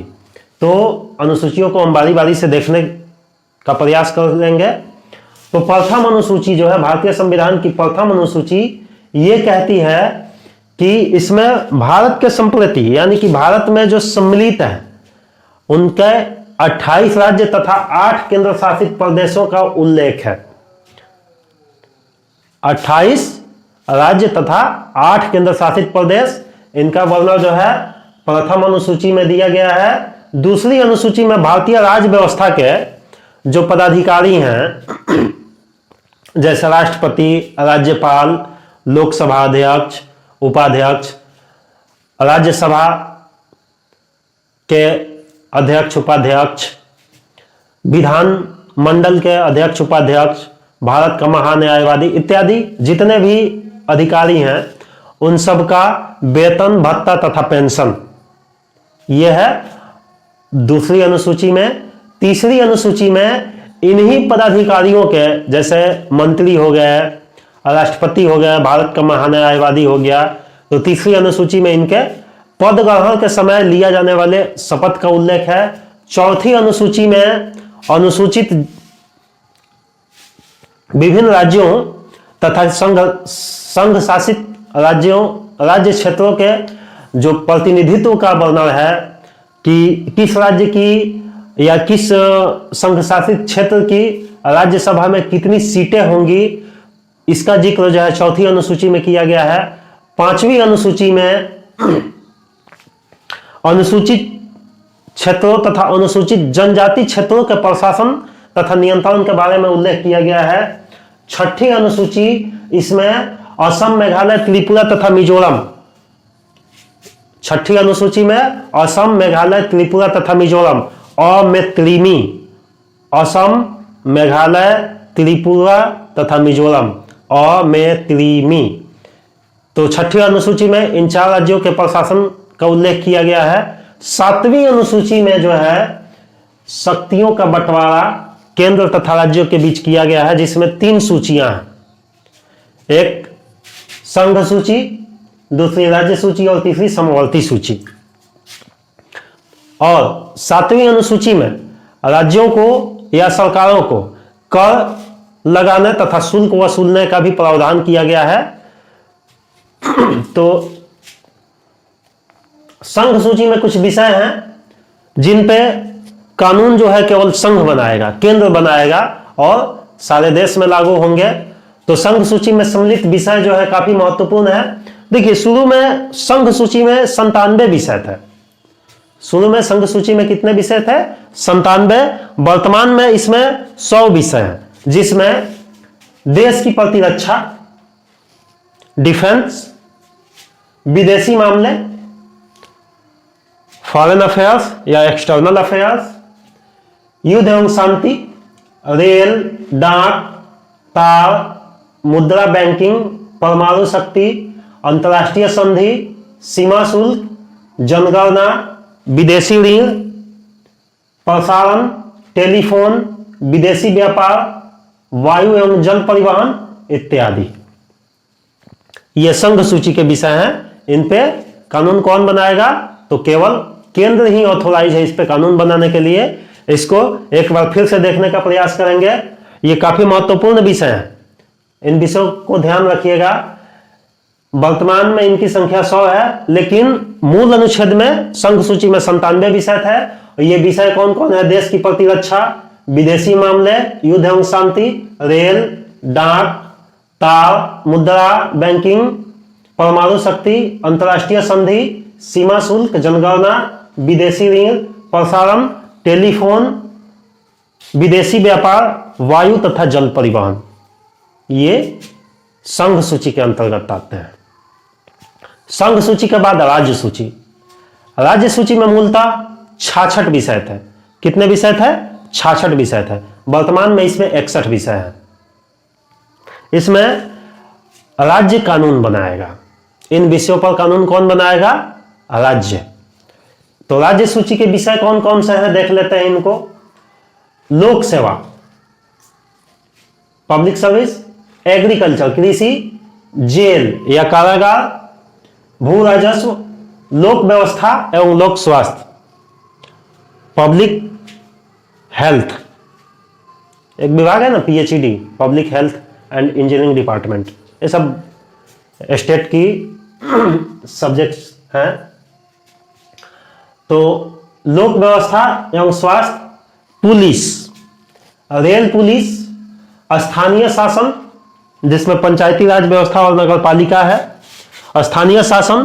तो अनुसूचियों को हम बारी बारी से देखने का प्रयास कर लेंगे। तो प्रथम अनुसूची जो है, भारतीय संविधान की प्रथम अनुसूची ये कहती है कि इसमें भारत के संप्रति यानी कि भारत में जो सम्मिलित है उनके 28 राज्य तथा 8 केंद्र शासित प्रदेशों का उल्लेख है। 28 राज्य तथा 8 केंद्र शासित प्रदेश, इनका वर्णन जो है प्रथम अनुसूची में दिया गया है। दूसरी अनुसूची में भारतीय राज्य व्यवस्था के जो पदाधिकारी हैं जैसे राष्ट्रपति, राज्यपाल, लोकसभा अध्यक्ष, उपाध्यक्ष, राज्यसभा के अध्यक्ष उपाध्यक्ष, विधान मंडल के अध्यक्ष उपाध्यक्ष, भारत का महान्यायवादी इत्यादि जितने भी अधिकारी हैं उन सब का वेतन भत्ता तथा पेंशन यह है दूसरी अनुसूची में। तीसरी अनुसूची में इन्हीं पदाधिकारियों के जैसे मंत्री हो गए, राष्ट्रपति हो गया, भारत का महान्यायवादी हो गया, तो तीसरी अनुसूची में इनके पद ग्रहण के समय लिया जाने वाले शपथ का उल्लेख है। चौथी अनुसूची में अनुसूचित विभिन्न राज्यों तथा संघ शासित राज्य क्षेत्रों के जो प्रतिनिधित्व का वर्णन है कि किस राज्य की या किस संघ शासित क्षेत्र की राज्यसभा में कितनी सीटें होंगी, इसका जिक्र जो है चौथी अनुसूची में किया गया है। पांचवी अनुसूची में अनुसूचित क्षेत्रों तथा अनुसूचित जनजाति क्षेत्रों के प्रशासन तथा नियंत्रण के बारे में उल्लेख किया गया है। छठी अनुसूची, इसमें असम, मेघालय, त्रिपुरा तथा मिजोरम, छठी अनुसूची में असम, मेघालय, त्रिपुरा तथा मिजोरम और में त्रिमी, असम, मेघालय, त्रिपुरा तथा मिजोरम और में त्रिमी। तो छठी अनुसूची में इन 4 राज्यों के प्रशासन का उल्लेख किया गया है। 7वीं अनुसूची में जो है शक्तियों का बंटवारा केंद्र तथा राज्यों के बीच किया गया है, जिसमें 3 सूचियां हैं, एक संघ सूची, दूसरी राज्य सूची और तीसरी समवर्ती सूची। और 7वीं अनुसूची में राज्यों को या सरकारों को कर लगाने तथा शुल्क वसूलने का भी प्रावधान किया गया है। तो संघ सूची में कुछ विषय हैं जिन पे कानून जो है केवल संघ बनाएगा, केंद्र बनाएगा और सारे देश में लागू होंगे। तो संघ सूची में सम्मिलित विषय जो है काफी महत्वपूर्ण है। देखिए, शुरू में संघ सूची में 97 विषय थे। शुरू में संघ सूची में कितने विषय थे? 97। वर्तमान में इसमें 100 विषय हैं, जिसमें देश की प्रतिरक्षा, डिफेंस, विदेशी मामले, फॉरेन अफेयर्स या एक्सटर्नल अफेयर्स, युद्ध एवं शांति, रेल, डाक, तार, मुद्रा बैंकिंग, परमाणु शक्ति, अंतर्राष्ट्रीय संधि, सीमा शुल्क, जनगणना, विदेशी ऋण, प्रसारण, टेलीफोन, विदेशी व्यापार, वायु एवं जल परिवहन इत्यादि। ये संघ सूची के विषय हैं। इन पे कानून कौन बनाएगा? तो केवल केंद्र ही ऑथोराइज है इस पे कानून बनाने के लिए। इसको एक बार फिर से देखने का प्रयास करेंगे। ये काफी महत्वपूर्ण विषय हैं, इन विषयों को ध्यान रखिएगा। वर्तमान में इनकी संख्या 100 है, लेकिन मूल अनुच्छेद में संघ सूची में 97 विषय थे। और ये विषय कौन कौन है? देश की प्रतिरक्षा, विदेशी मामले, युद्ध एवं शांति, रेल, डाक, तार, मुद्रा बैंकिंग, परमाणु शक्ति, अंतर्राष्ट्रीय संधि, सीमा शुल्क, जनगणना, विदेशी ऋण, प्रसारण, टेलीफोन, विदेशी व्यापार, वायु तथा जल परिवहन, ये संघ सूची के अंतर्गत आते हैं। संघ सूची के बाद राज्य सूची। राज्य सूची में मूलतः 66 विषय थे। कितने विषय थे? 66 विषय थे। वर्तमान में इसमें 61 विषय हैं। इसमें राज्य कानून बनाएगा। इन विषयों पर कानून कौन बनाएगा? राज्य। तो राज्य सूची के विषय कौन कौन से हैं, देख लेते हैं इनको। लोक सेवा, पब्लिक सर्विस, एग्रीकल्चर, कृषि, जेल या कारागार, भू राजस्व, लोक व्यवस्था एवं लोक स्वास्थ्य, पब्लिक हेल्थ, एक विभाग है ना PhD, public health and engineering department, ये सब स्टेट की सब्जेक्ट्स हैं। तो लोक व्यवस्था एवं स्वास्थ्य, पुलिस, रेल पुलिस, स्थानीय शासन जिसमें पंचायती राज व्यवस्था और नगर पालिका है, स्थानीय शासन,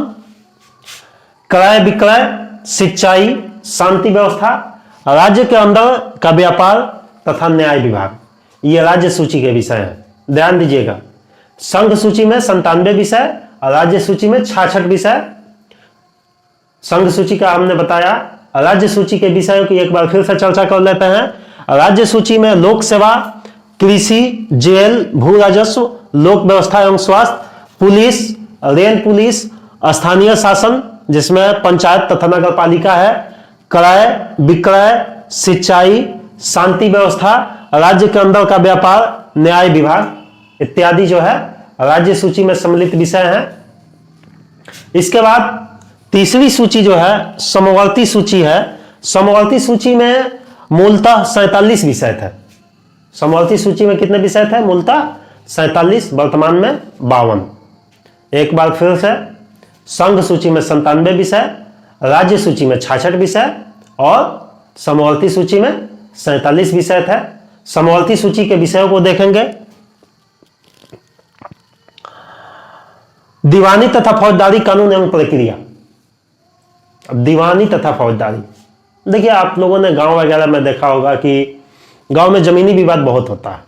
क्रय विक्रय, सिंचाई, शांति व्यवस्था, राज्य के अंदर का व्यापार तथा न्याय विभाग, ये राज्य सूची के विषय हैं। ध्यान दीजिएगा, संघ सूची में 97 विषय और राज्य सूची में 66 विषय। संघ सूची का हमने बताया। राज्य सूची के विषयों की एक बार फिर से चर्चा कर लेते हैं। राज्य सूची में लोक सेवा, कृषि, जेल, भू राजस्व, लोक व्यवस्था एवं स्वास्थ्य, पुलिस, रेल पुलिस, स्थानीय शासन जिसमें पंचायत तथा नगर पालिका है, क्रय विक्रय, सिंचाई, शांति व्यवस्था, राज्य के अंदर का व्यापार, न्याय विभाग इत्यादि जो है राज्य सूची में सम्मिलित विषय हैं। इसके बाद तीसरी सूची जो है समवर्ती सूची है। समवर्ती सूची में मूलतः 47 विषय थे। समवर्ती सूची में कितने विषय थे? मूलतः 47, वर्तमान में 52। एक बार फिर से, संघ सूची में 97 विषय, राज्य सूची में 66 विषय और समवर्ती सूची में 47 विषय थे। समवर्ती सूची के विषयों को देखेंगे। दीवानी तथा फौजदारी कानून एवं प्रक्रिया। अब दीवानी तथा फौजदारी, देखिए आप लोगों ने गांव वगैरह में देखा होगा कि गांव में जमीनी विवाद बहुत होता है।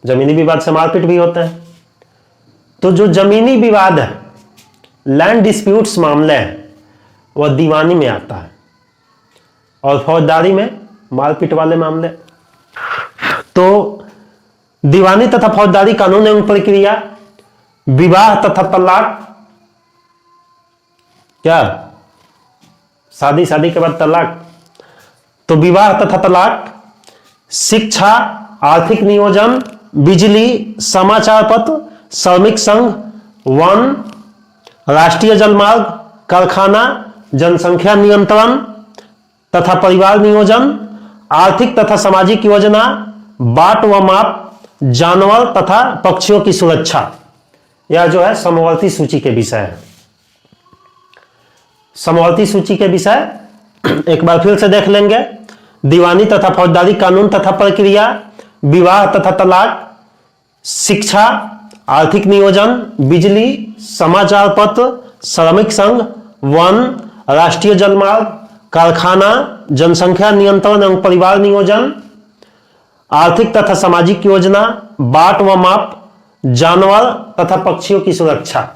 जमीनी विवाद से मारपीट भी होते हैं। तो जो जमीनी विवाद है, लैंड डिस्प्यूट्स मामले हैं, वह दीवानी में आता है और फौजदारी में मारपीट वाले मामले। तो दीवानी तथा फौजदारी कानून एवं प्रक्रिया, विवाह तथा तलाक, क्या शादी के बाद तलाक, तो विवाह तथा तलाक, शिक्षा, आर्थिक नियोजन, बिजली, समाचार पत्र, श्रमिक संघ, वन, राष्ट्रीय जलमार्ग, कारखाना, जनसंख्या नियंत्रण तथा परिवार नियोजन, आर्थिक तथा सामाजिक योजना, बाट व माप, जानवर तथा पक्षियों की सुरक्षा, यह जो है समवर्ती सूची के विषय है। समवर्ती सूची के विषय एक बार फिर से देख लेंगे। दीवानी तथा फौजदारी कानून तथा प्रक्रिया, विवाह तथा तलाक, शिक्षा, आर्थिक नियोजन, बिजली, समाचार पत्र, श्रमिक संघ, वन, राष्ट्रीय जलमार्ग, कारखाना, जनसंख्या नियंत्रण एवं परिवार नियोजन, आर्थिक तथा सामाजिक योजना, बाट व माप, जानवर तथा पक्षियों की सुरक्षा।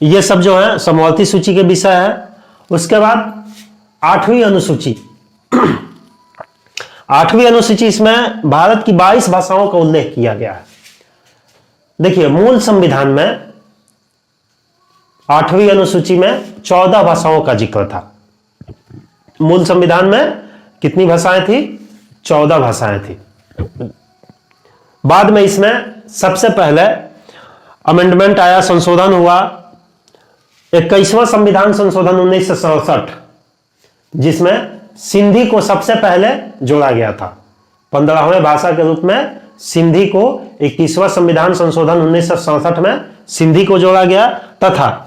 ये सब जो है समवर्ती सूची के विषय है। उसके बाद 8वीं अनुसूची। 8वीं अनुसूची, इसमें भारत की 22 भाषाओं का उल्लेख किया गया है। देखिए, मूल संविधान में 8वीं अनुसूची में 14 भाषाओं का जिक्र था। मूल संविधान में कितनी भाषाएं थी? 14 भाषाएं थी। बाद में इसमें सबसे पहले अमेंडमेंट आया, संशोधन हुआ, 21वां संविधान संशोधन 1967, जिसमें सिंधी को सबसे पहले जोड़ा गया था। 15वें भाषा के रूप में सिंधी को 21वां संविधान संशोधन 1967 में सिंधी को जोड़ा गया, तथा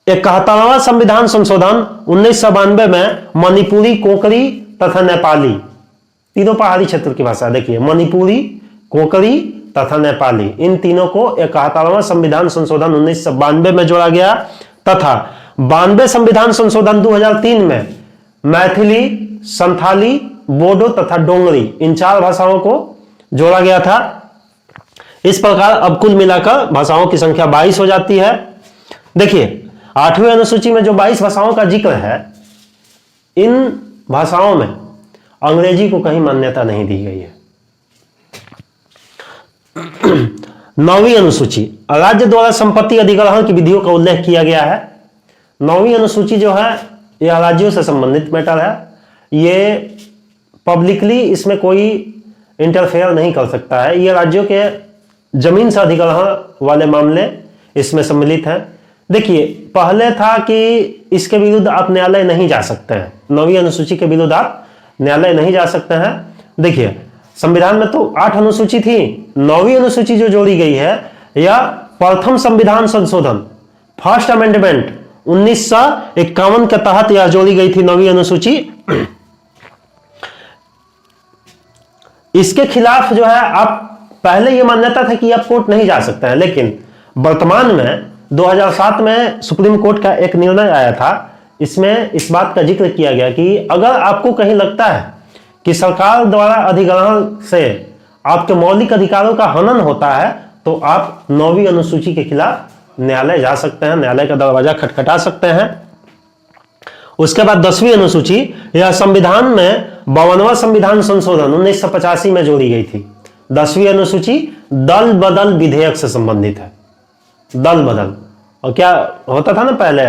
71वां संविधान संशोधन 1992 में मणिपुरी, कोंकणी तथा नेपाली, तीनों पहाड़ी क्षेत्र की भाषा। देखिए, मणिपुरी, कोंकणी तथा नेपाली, इन तीनों को 71वां संविधान संशोधन 1992 में जोड़ा गया, तथा 92 संविधान संशोधन 2003 में मैथिली, संथाली, बोडो तथा डोंगरी, इन 4 भाषाओं को जोड़ा गया था। इस प्रकार अब कुल मिलाकर भाषाओं की संख्या 22 हो जाती है। देखिए, 8वीं अनुसूची में जो 22 भाषाओं का जिक्र है, इन भाषाओं में अंग्रेजी को कहीं मान्यता नहीं दी गई है। 9वीं अनुसूची, राज्य द्वारा संपत्ति अधिग्रहण की विधियों का उल्लेख किया गया है। 9वीं अनुसूची जो है, यह राज्यों से संबंधित मैटर है। ये पब्लिकली इसमें कोई इंटरफेयर नहीं कर सकता है। ये राज्यों के जमीन से अधिग्रहण वाले मामले इसमें सम्मिलित हैं। देखिए, पहले था कि इसके विरुद्ध आप न्यायालय नहीं जा सकते हैं। 9वीं अनुसूची के विरुद्ध आप न्यायालय नहीं जा सकते हैं। देखिए, संविधान में तो 8 अनुसूची थी, 9वीं अनुसूची जो जोड़ी गई है, यह प्रथम संविधान संशोधन, फर्स्ट अमेंडमेंट 1951 के तहत यह जोड़ी गई थी 9वीं अनुसूची। इसके खिलाफ जो है, आप पहले यह मान्यता था कि आप कोर्ट नहीं जा सकते हैं, लेकिन वर्तमान में 2007 में सुप्रीम कोर्ट का एक निर्णय आया था। इसमें इस बात का जिक्र किया गया कि अगर आपको कहीं लगता है कि सरकार द्वारा अधिग्रहण से आपके मौलिक अधिकारों का हनन होता है, तो आप 9वीं अनुसूची के खिलाफ न्यायालय जा सकते हैं, न्यायालय का दरवाजा खटखटा सकते हैं। उसके बाद 10वीं अनुसूची, यह संविधान में 52वां संविधान संशोधन 1985 में जोड़ी गई थी। 10वीं अनुसूची दल बदल विधेयक से संबंधित है। दल बदल, और क्या होता था ना पहले,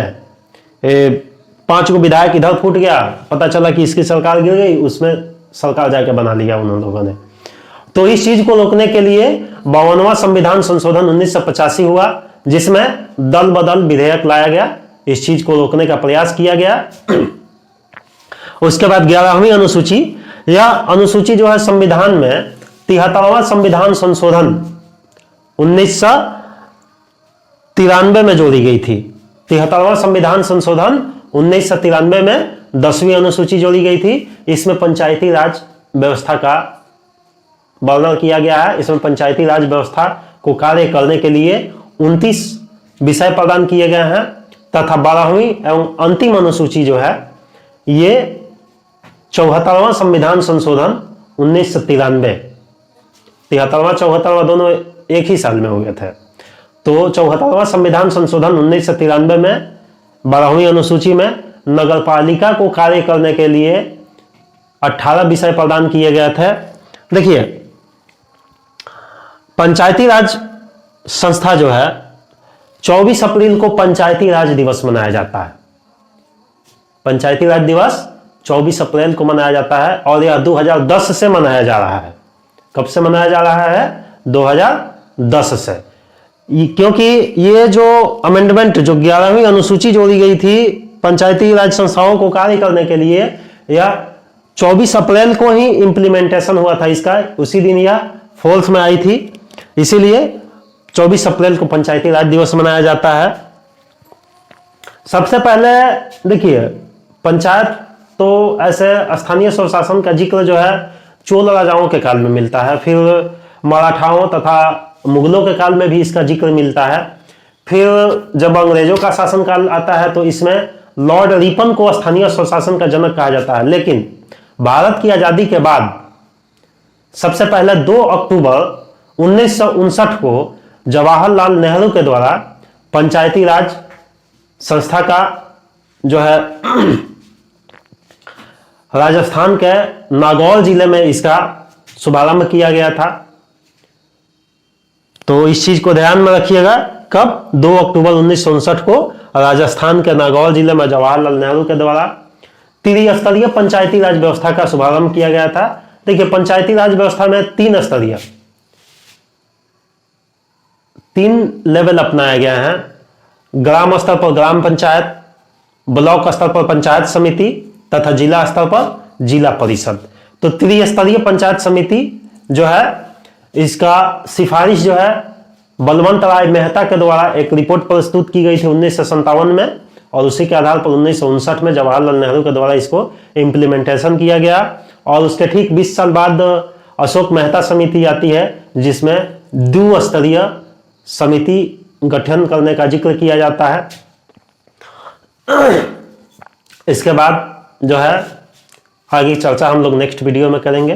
5 को विधायक इधर फूट गया, पता चला कि इसकी सरकार गिर गई, उसमें सरकार जाके बना लिया उन लोगों ने। तो इस चीज को रोकने के लिए 52वां संविधान संशोधन 1985 हुआ, जिसमें दल बदल विधेयक लाया गया। इस चीज को रोकने का प्रयास किया गया। उसके बाद 11वीं अनुसूची, यह अनुसूची जो है संविधान में 73वां संविधान संशोधन 1993 में जोड़ी गई थी। 73वां संविधान संशोधन 1993 में 10वीं अनुसूची जोड़ी गई थी। इसमें पंचायती राज व्यवस्था का वर्णन किया गया है। इसमें पंचायती राज व्यवस्था को कार्य करने के लिए 29 विषय प्रदान किए गए हैं, तथा 12वीं एवं अंतिम अनुसूची जो है, ये 74वां संविधान संशोधन 1993, 73वां 74वां दोनों एक ही साल में हुए थे। तो 74वां संविधान संशोधन 1993 में 12वीं अनुसूची में नगरपालिका को कार्य करने के लिए 18 विषय प्रदान किए गए थे। देखिए, पंचायती राज संस्था जो है, 24 अप्रैल को पंचायती राज दिवस मनाया जाता है। पंचायती राज दिवस 24 अप्रैल को मनाया जाता है, और यह 2010 से मनाया जा रहा है। कब से मनाया जा रहा है? 2010 से। क्योंकि ये जो अमेंडमेंट, जो 11वीं अनुसूची जोड़ी गई थी पंचायती राज संस्थाओं को कार्य करने के लिए, यह 24 अप्रैल को ही इंप्लीमेंटेशन हुआ था इसका, उसी दिन यह फोर्स में आई थी। इसीलिए 24 अप्रैल को पंचायती राज दिवस मनाया जाता है। सबसे पहले देखिए, पंचायत तो ऐसे स्थानीय स्वशासन का जिक्र जो है चोल राजाओं के काल में मिलता है, फिर मराठाओं तथा मुगलों के काल में भी इसका जिक्र मिलता है। फिर जब अंग्रेजों का शासनकाल आता है तो इसमें लॉर्ड रिपन को स्थानीय स्वशासन का जनक कहा जाता है। लेकिन भारत की आजादी के बाद सबसे पहले 2 अक्टूबर 1959 को जवाहरलाल नेहरू के द्वारा पंचायती राज संस्था का जो है राजस्थान के नागौर जिले में इसका शुभारंभ किया गया था। तो इस चीज को ध्यान में रखिएगा, कब 2 अक्टूबर 1959 को राजस्थान के नागौर जिले में जवाहरलाल नेहरू के द्वारा त्रिस्तरीय पंचायती राज व्यवस्था का शुभारंभ किया गया था। देखिए, पंचायती राज व्यवस्था में 3 स्तरीय 3 लेवल अपनाया गया है। ग्राम स्तर पर ग्राम पंचायत, ब्लॉक स्तर पर पंचायत समिति तथा जिला स्तर पर जिला परिषद। तो त्रिस्तरीय पंचायत समिति जो है, इसका सिफारिश जो है बलवंत राय मेहता के द्वारा एक रिपोर्ट प्रस्तुत की गई थी 1957 में, और उसी के आधार पर 1959 में जवाहरलाल नेहरू के द्वारा इसको इम्प्लीमेंटेशन किया गया। और उसके ठीक 20 साल बाद अशोक मेहता समिति आती है, जिसमें द्विस्तरीय समिति गठन करने का जिक्र किया जाता है। इसके बाद जो है आगे चर्चा हम लोग नेक्स्ट वीडियो में करेंगे।